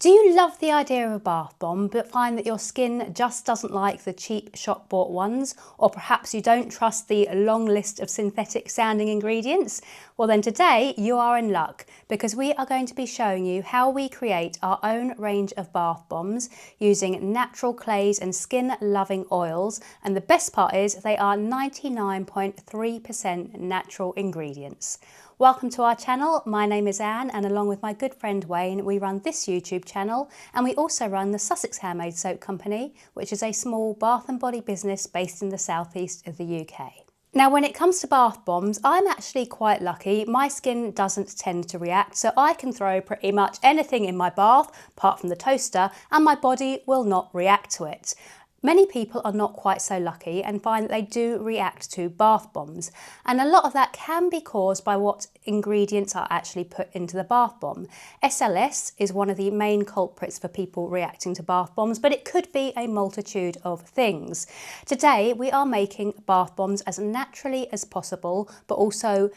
Do you love the idea of a bath bomb but find that your skin just doesn't like the cheap shop bought ones? Or perhaps you don't trust the long list of synthetic sounding ingredients? Well then today you are in luck, because we are going to be showing you how we create our own range of bath bombs using natural clays and skin loving oils, and the best part is they are 99.3% natural ingredients. Welcome to our channel. My name is Anne, and along with my good friend Wayne, we run this YouTube channel, and we also run the Sussex Handmade Soap Company, which is a small bath and body business based in the southeast of the UK. Now, when it comes to bath bombs, I'm actually quite lucky. My skin doesn't tend to react, so I can throw pretty much anything in my bath, apart from the toaster, and my body will not react to it. Many people are not quite so lucky and find that they do react to bath bombs, and a lot of that can be caused by what ingredients are actually put into the bath bomb. SLS is one of the main culprits for people reacting to bath bombs, but it could be a multitude of things. Today we are making bath bombs as naturally as possible, but also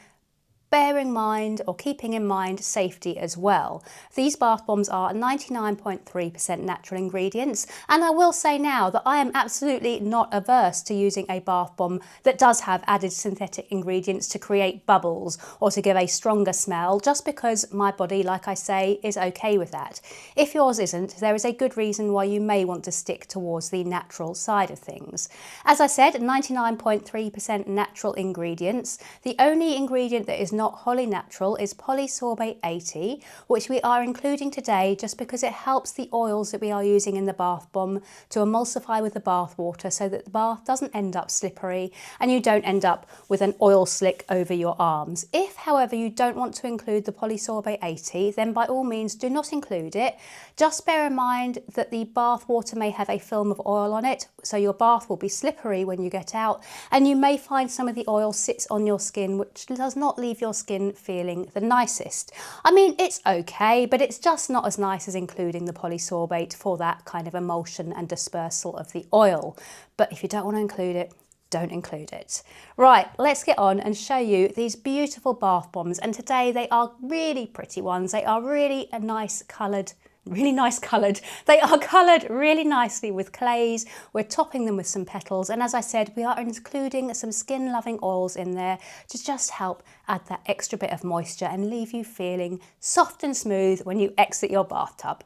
bearing in mind or keeping in mind safety as well. These bath bombs are 99.3% natural ingredients, and I will say now that I am absolutely not averse to using a bath bomb that does have added synthetic ingredients to create bubbles or to give a stronger smell, just because my body, like I say, is okay with that. If yours isn't, there is a good reason why you may want to stick towards the natural side of things. As I said, 99.3% natural ingredients. The only ingredient that is not wholly natural is polysorbate 80, which we are including today just because it helps the oils that we are using in the bath bomb to emulsify with the bath water, so that the bath doesn't end up slippery and you don't end up with an oil slick over your arms. If, however, you don't want to include the polysorbate 80, then by all means do not include it. Just bear in mind that the bath water may have a film of oil on it, so your bath will be slippery when you get out, and you may find some of the oil sits on your skin, which does not leave your skin feeling the nicest. I mean, it's okay, but it's just not as nice as including the polysorbate for that kind of emulsion and dispersal of the oil. But if you don't want to include it, don't include it. Right, let's get on and show you these beautiful bath bombs. And today they are really pretty ones. They are really a nice coloured. They are coloured really nicely with clays. We're topping them with some petals, and as I said, we are including some skin loving oils in there to just help add that extra bit of moisture and leave you feeling soft and smooth when you exit your bathtub.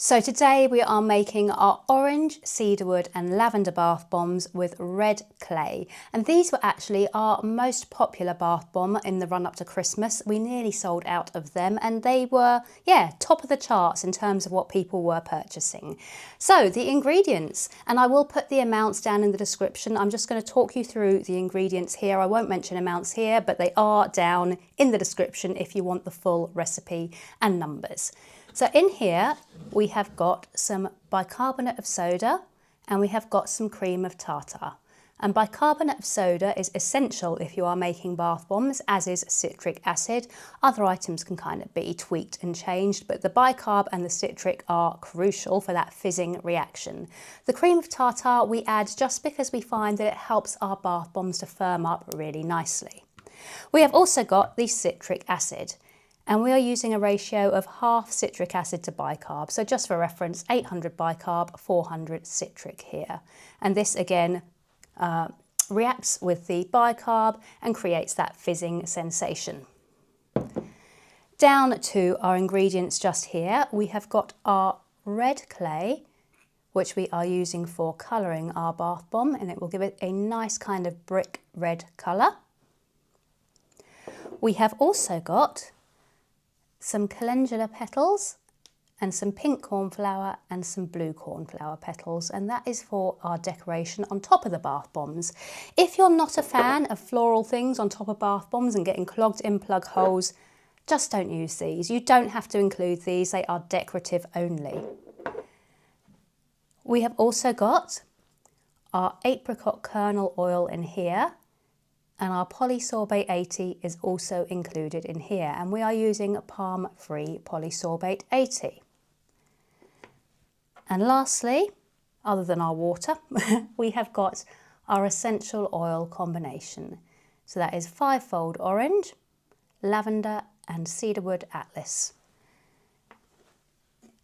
So today we are making our orange, cedarwood and lavender bath bombs with red clay. And these were actually our most popular bath bomb in the run up to Christmas. We nearly sold out of them, and they were, top of the charts in terms of what people were purchasing. So the ingredients, and I will put the amounts down in the description. I'm just going to talk you through the ingredients here. I won't mention amounts here, but they are down in the description if you want the full recipe and numbers. So in here we have got some bicarbonate of soda and we have got some cream of tartar. And bicarbonate of soda is essential if you are making bath bombs, as is citric acid. Other items can kind of be tweaked and changed, but the bicarb and the citric are crucial for that fizzing reaction. The cream of tartar we add just because we find that it helps our bath bombs to firm up really nicely. We have also got the citric acid, and we are using a ratio of half citric acid to bicarb. So just for reference, 800 bicarb, 400 citric here. And this again reacts with the bicarb and creates that fizzing sensation. Down to our ingredients just here, we have got our red clay, which we are using for colouring our bath bomb, and it will give it a nice kind of brick red colour. We have also got some calendula petals and some pink cornflower and some blue cornflower petals, and that is for our decoration on top of the bath bombs. If you're not a fan of floral things on top of bath bombs and getting clogged in plug holes, just don't use these. You don't have to include these, they are decorative only. We have also got our apricot kernel oil in here, and our polysorbate 80 is also included in here, and we are using palm-free polysorbate 80. And lastly, other than our water, we have got our essential oil combination. So that is fivefold orange, lavender and cedarwood atlas.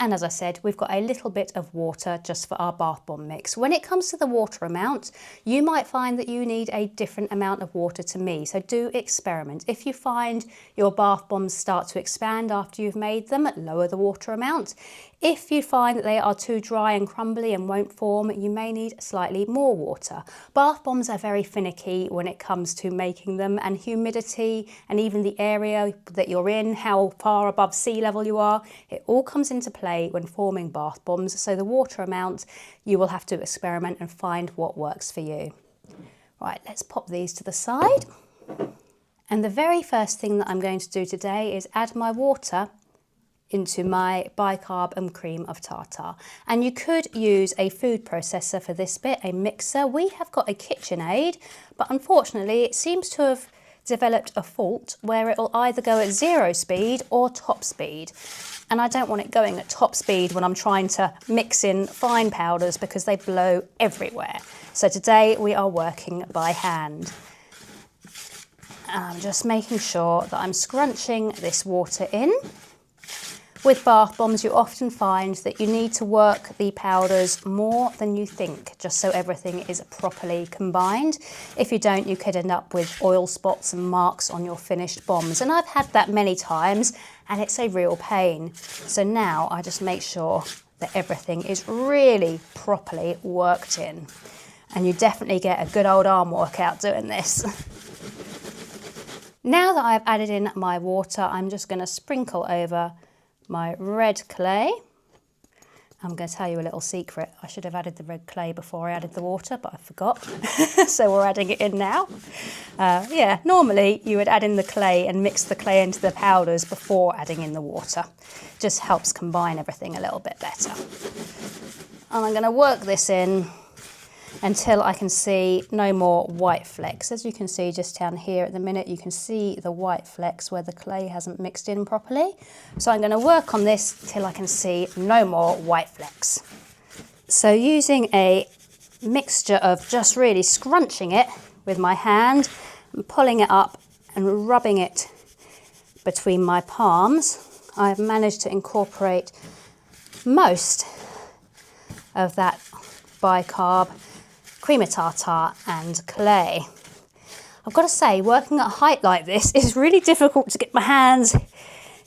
And as I said, we've got a little bit of water just for our bath bomb mix. When it comes to the water amount, you might find that you need a different amount of water to me. So do experiment. If you find your bath bombs start to expand after you've made them, lower the water amount. If you find that they are too dry and crumbly and won't form, you may need slightly more water. Bath bombs are very finicky when it comes to making them, and humidity and even the area that you're in, how far above sea level you are, it all comes into play when forming bath bombs. So the water amount, you will have to experiment and find what works for you. Right, let's pop these to the side. And the very first thing that I'm going to do today is add my water into my bicarb and cream of tartar. And you could use a food processor for this bit, a mixer. We have got a KitchenAid, but unfortunately it seems to have developed a fault where it will either go at 0 speed or top speed. And I don't want it going at top speed when I'm trying to mix in fine powders because they blow everywhere. So today we are working by hand. I'm just making sure that I'm scrunching this water in. With bath bombs, you often find that you need to work the powders more than you think, just so everything is properly combined. If you don't, you could end up with oil spots and marks on your finished bombs. And I've had that many times, and it's a real pain. So now I just make sure that everything is really properly worked in. And you definitely get a good old arm workout doing this. Now that I've added in my water, I'm just going to sprinkle over my red clay. I'm going to tell you a little secret. I should have added the red clay before I added the water, but I forgot. So we're adding it in now. Yeah, normally you would add in the clay and mix the clay into the powders before adding in the water. Just helps combine everything a little bit better. And I'm going to work this in until I can see no more white flecks. As you can see just down here at the minute, you can see the white flecks where the clay hasn't mixed in properly. So I'm going to work on this till I can see no more white flecks. So using a mixture of just really scrunching it with my hand and pulling it up and rubbing it between my palms, I've managed to incorporate most of that bicarb, cream of tartar and clay. I've got to say, working at a height like this is really difficult to get my hands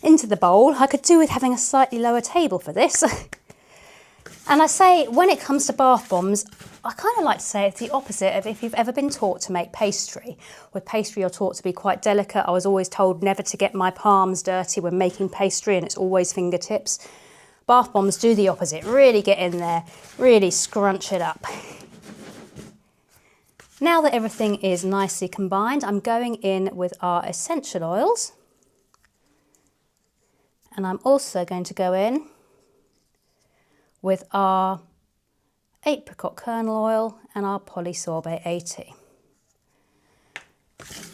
into the bowl. I could do with having a slightly lower table for this. And I say, when it comes to bath bombs, I kind of like to say it's the opposite of if you've ever been taught to make pastry. With pastry, you're taught to be quite delicate. I was always told never to get my palms dirty when making pastry, and it's always fingertips. Bath bombs do the opposite. Really get in there, really scrunch it up. Now that everything is nicely combined, I'm going in with our essential oils. And I'm also going to go in with our apricot kernel oil and our polysorbate 80.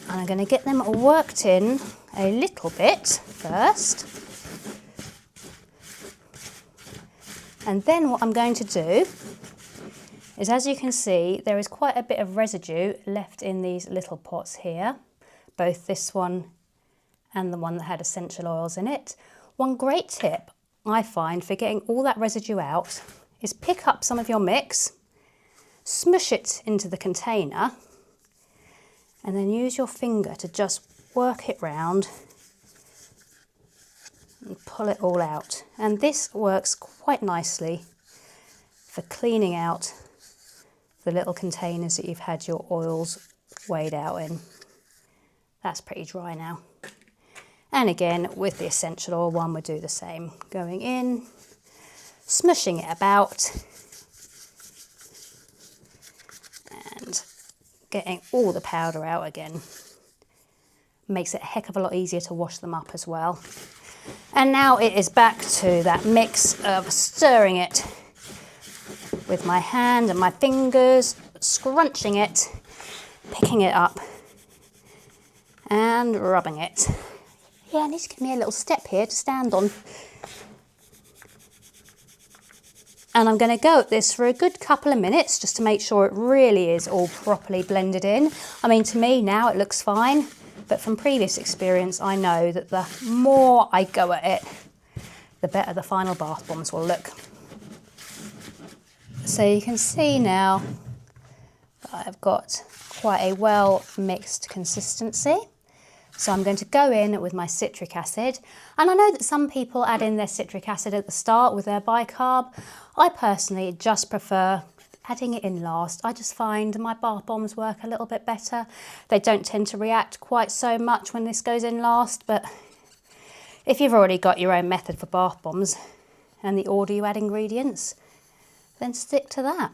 And I'm going to get them worked in a little bit first. And then what I'm going to do is, as you can see, there is quite a bit of residue left in these little pots here, both this one and the one that had essential oils in it. One great tip I find for getting all that residue out is pick up some of your mix, smush it into the container, and then use your finger to just work it round and pull it all out. And this works quite nicely for cleaning out the little containers that you've had your oils weighed out in. That's pretty dry now. And again, with the essential oil one, we'll do the same. Going in, smushing it about, and getting all the powder out again. Makes it a heck of a lot easier to wash them up as well. And now it is back to that mix of stirring it with my hand and my fingers, scrunching it, picking it up and rubbing it. Yeah, I need to give me a little step here to stand on. And I'm going to go at this for a good couple of minutes just to make sure it really is all properly blended in. I mean, to me now it looks fine, but from previous experience I know that the more I go at it, the better the final bath bombs will look. So you can see now that I've got quite a well mixed consistency. So I'm going to go in with my citric acid, and I know that some people add in their citric acid at the start with their bicarb. I personally just prefer adding it in last. I just find my bath bombs work a little bit better. They don't tend to react quite so much when this goes in last, but if you've already got your own method for bath bombs and the order you add ingredients, then stick to that.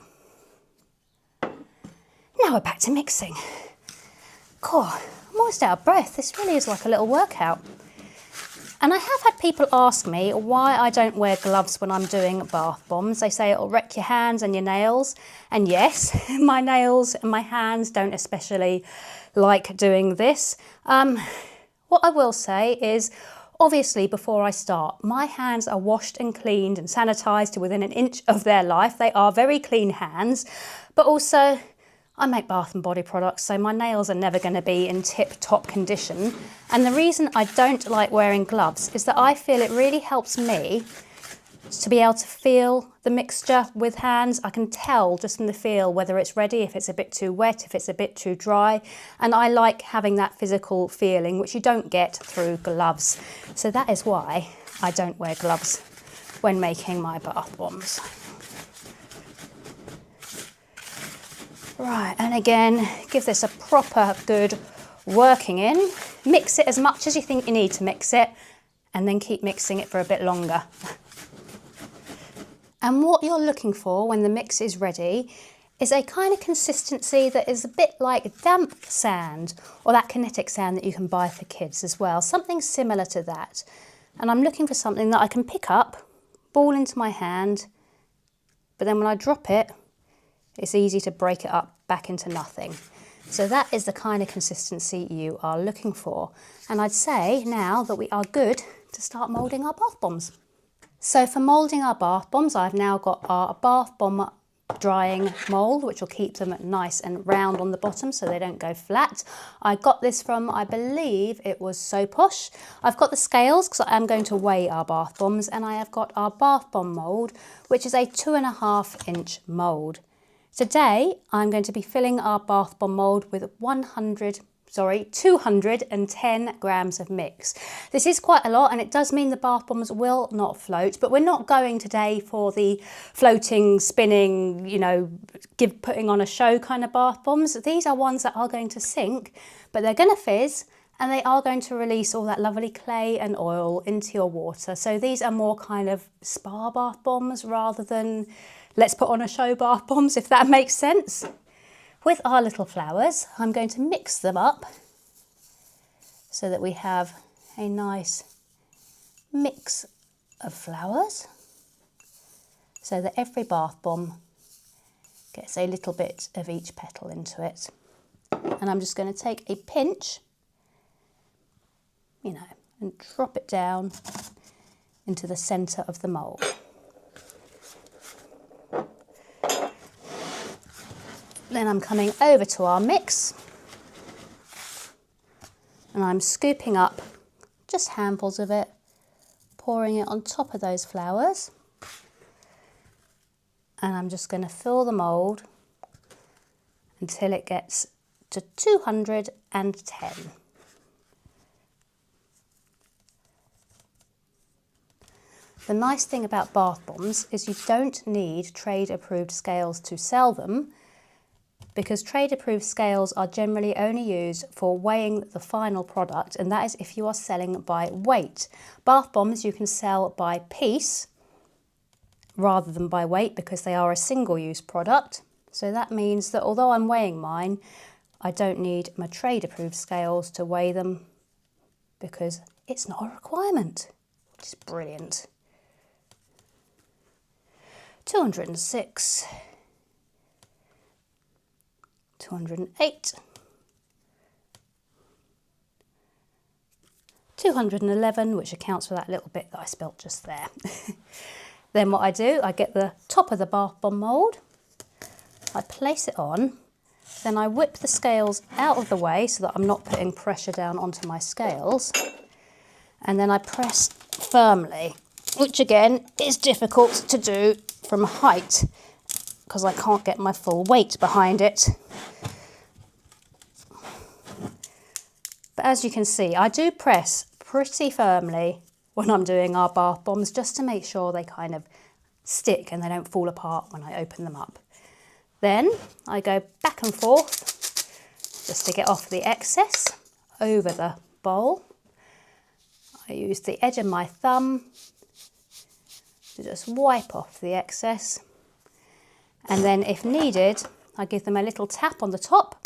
Now we're back to mixing. Cool. I'm almost out of breath. This really is like a little workout. And I have had people ask me why I don't wear gloves when I'm doing bath bombs. They say it'll wreck your hands and your nails. And yes, my nails and my hands don't especially like doing this. What I will say is, obviously before I start, my hands are washed and cleaned and sanitised to within an inch of their life. They are very clean hands, but also I make bath and body products, so my nails are never going to be in tip-top condition. And the reason I don't like wearing gloves is that I feel it really helps me to be able to feel the mixture with hands. I can tell just from the feel whether it's ready, if it's a bit too wet, if it's a bit too dry. And I like having that physical feeling, which you don't get through gloves. So that is why I don't wear gloves when making my bath bombs. Right, and again, give this a proper good working in. Mix it as much as you think you need to mix it, and then keep mixing it for a bit longer. And what you're looking for when the mix is ready is a kind of consistency that is a bit like damp sand, or that kinetic sand that you can buy for kids as well, something similar to that. And I'm looking for something that I can pick up, ball into my hand, but then when I drop it, it's easy to break it up back into nothing. So that is the kind of consistency you are looking for. And I'd say now that we are good to start moulding our bath bombs. So for moulding our bath bombs, I've now got our bath bomb drying mould, which will keep them nice and round on the bottom so they don't go flat. I got this from, I believe it was So Posh. I've got the scales because I am going to weigh our bath bombs, and I have got our bath bomb mould, which is a 2.5 inch mould. Today, I'm going to be filling our bath bomb mould with 210 grams of mix. This is quite a lot, and it does mean the bath bombs will not float, but we're not going today for the floating, spinning, you know, putting on a show kind of bath bombs. These are ones that are going to sink, but they're going to fizz, and they are going to release all that lovely clay and oil into your water. So these are more kind of spa bath bombs rather than let's put on a show bath bombs, if that makes sense. With our little flowers, I'm going to mix them up so that we have a nice mix of flowers, so that every bath bomb gets a little bit of each petal into it. And I'm just going to take a pinch, you know, and drop it down into the centre of the mould. Then I'm coming over to our mix, and I'm scooping up just handfuls of it, pouring it on top of those flowers, and I'm just going to fill the mould until it gets to 210. The nice thing about bath bombs is you don't need trade approved scales to sell them, because trade approved scales are generally only used for weighing the final product, and that is if you are selling by weight. Bath bombs you can sell by piece rather than by weight because they are a single-use product. So that means that although I'm weighing mine, I don't need my trade approved scales to weigh them because it's not a requirement, which is brilliant. 206. 208, 211, which accounts for that little bit that I spilt just there. Then what I do, I get the top of the bath bomb mould, I place it on, then I whip the scales out of the way so that I'm not putting pressure down onto my scales, and then I press firmly which again is difficult to do from height because I can't get my full weight behind it. But as you can see, I do press pretty firmly when I'm doing our bath bombs just to make sure they kind of stick and they don't fall apart when I open them up. Then I go back and forth just to get off the excess over the bowl. I use the edge of my thumb to just wipe off the excess. And then if needed, I give them a little tap on the top,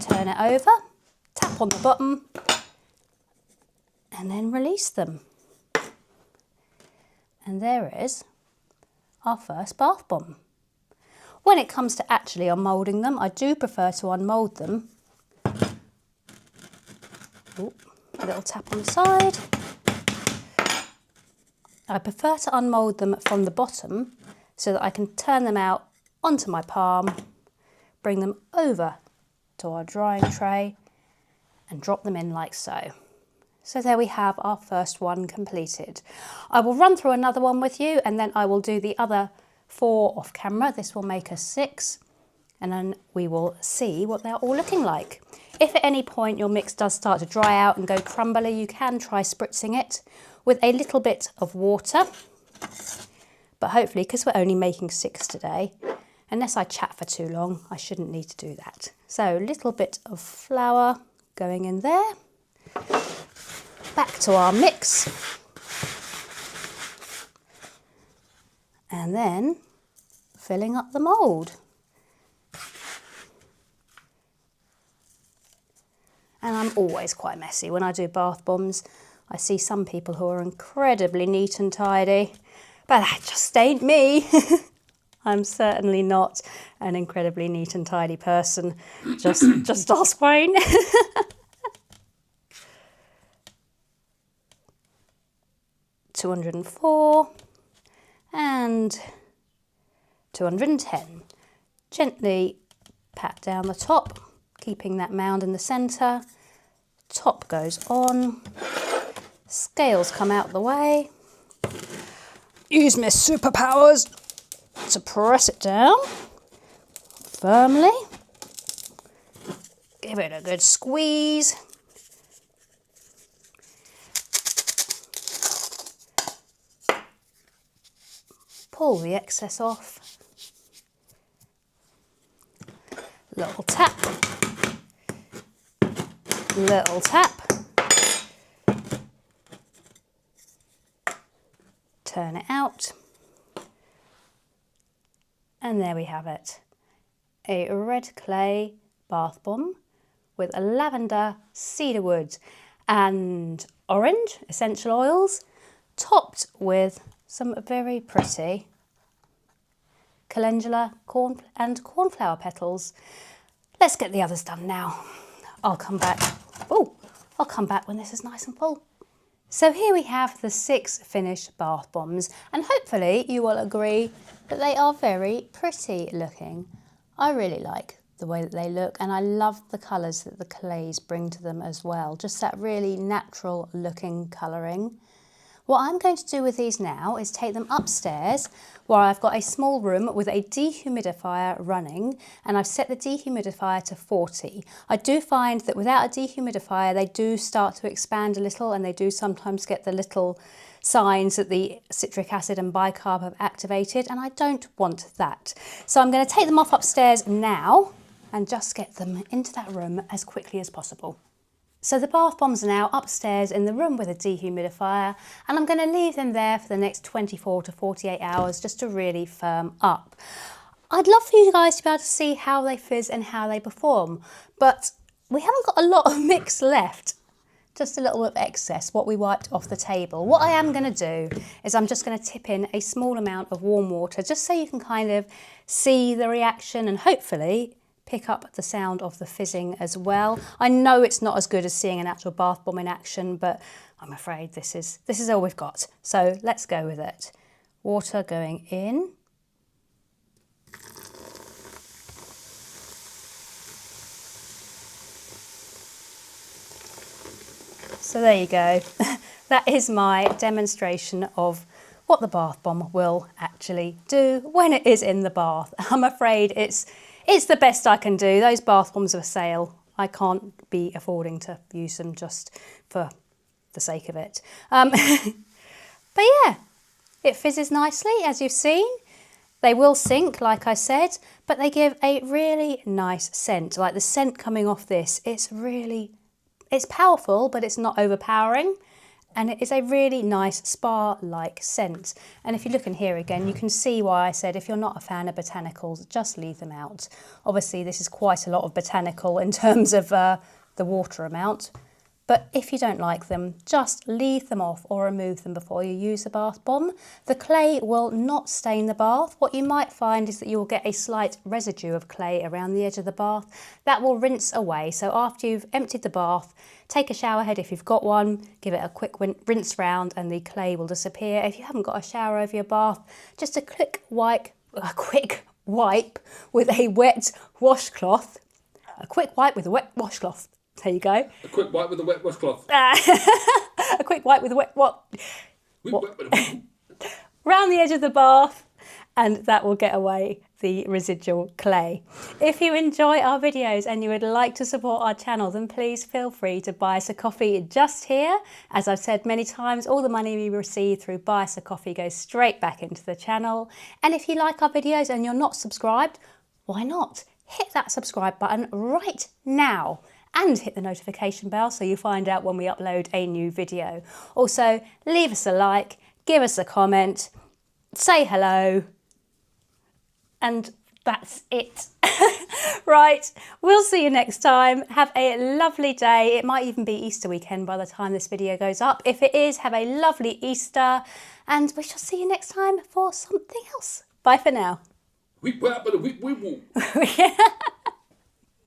turn it over, tap on the bottom, and then release them. And there is our first bath bomb. When it comes to actually unmoulding them, I do prefer to unmould them. Ooh, a little tap on the side. I prefer to unmould them from the bottom so that I can turn them out onto my palm, bring them over to our drying tray and drop them in like so. So there we have our first one completed. I will run through another one with you and then I will do the other 4 off camera. This will make us 6 and then we will see what they're all looking like. If at any point your mix does start to dry out and go crumbly, you can try spritzing it with a little bit of water. But hopefully, because we're only making 6 today, unless I chat for too long, I shouldn't need to do that. So a little bit of flour going in there. Back to our mix. And then filling up the mould. And I'm always quite messy when I do bath bombs. I see some people who are incredibly neat and tidy, but that just ain't me. I'm certainly not an incredibly neat and tidy person. Just ask Wayne. 204 and 210. Gently pat down the top, keeping that mound in the centre. Top goes on. Scales come out the way. Use my superpowers to press it down firmly. Give it a good squeeze. Pull the excess off. Little tap. Little tap. Turn it out. And there we have it. A red clay bath bomb with a lavender, cedarwood and orange essential oils, topped with some very pretty calendula and cornflower petals. Let's get the others done now. I'll come back. Oh, I'll come back when this is nice and full. So here we have the 6 finished bath bombs, and hopefully you will agree that they are very pretty looking. I really like the way that they look, and I love the colours that the clays bring to them as well. Just that really natural looking colouring. What I'm going to do with these now is take them upstairs where I've got a small room with a dehumidifier running, and I've set the dehumidifier to 40. I do find that without a dehumidifier they do start to expand a little, and they do sometimes get the little signs that the citric acid and bicarb have activated, and I don't want that. So I'm going to take them off upstairs now and just get them into that room as quickly as possible. So the bath bombs are now upstairs in the room with a dehumidifier, and I'm going to leave them there for the next 24 to 48 hours just to really firm up. I'd love for you guys to be able to see how they fizz and how they perform, but we haven't got a lot of mix left. Just a little bit of excess, what we wiped off the table. What I am going to do is I'm just going to tip in a small amount of warm water just so you can kind of see the reaction and hopefully pick up the sound of the fizzing as well. I know it's not as good as seeing an actual bath bomb in action, but I'm afraid this is all we've got. So let's go with it. Water going in. So there you go. that is my demonstration of what the bath bomb will actually do when it is in the bath. I'm afraid it's the best I can do. Those bath bombs are a sale. I can't be affording to use them just for the sake of it. But yeah, it fizzes nicely, as you've seen. They will sink, like I said, but they give a really nice scent. Like the scent coming off this, it's powerful, but it's not overpowering. And it is a really nice spa-like scent. And if you look in here again, you can see why I said if you're not a fan of botanicals, just leave them out. Obviously, this is quite a lot of botanical in terms of the water amount. But if you don't like them, just leave them off or remove them before you use the bath bomb. The clay will not stain the bath. What you might find is that you'll get a slight residue of clay around the edge of the bath. That will rinse away. So after you've emptied the bath, take a shower head if you've got one, give it a quick rinse round and the clay will disappear. If you haven't got a shower over your bath, just a quick wipe with a wet washcloth. A quick wipe with a wet washcloth. There you go. A quick wipe with a wet washcloth. A quick wipe with a wet round the edge of the bath, and that will get away the residual clay. If you enjoy our videos and you would like to support our channel, then please feel free to buy us a coffee just here. As I've said many times, all the money we receive through buy us a coffee goes straight back into the channel. And if you like our videos and you're not subscribed, why not? Hit that subscribe button right now. And hit the notification bell so you find out when we upload a new video. Also, leave us a like, give us a comment, say hello, and that's it. Right, we'll see you next time. Have a lovely day. It might even be Easter weekend by the time this video goes up. If it is, have a lovely Easter, and we shall see you next time for something else. Bye for now. We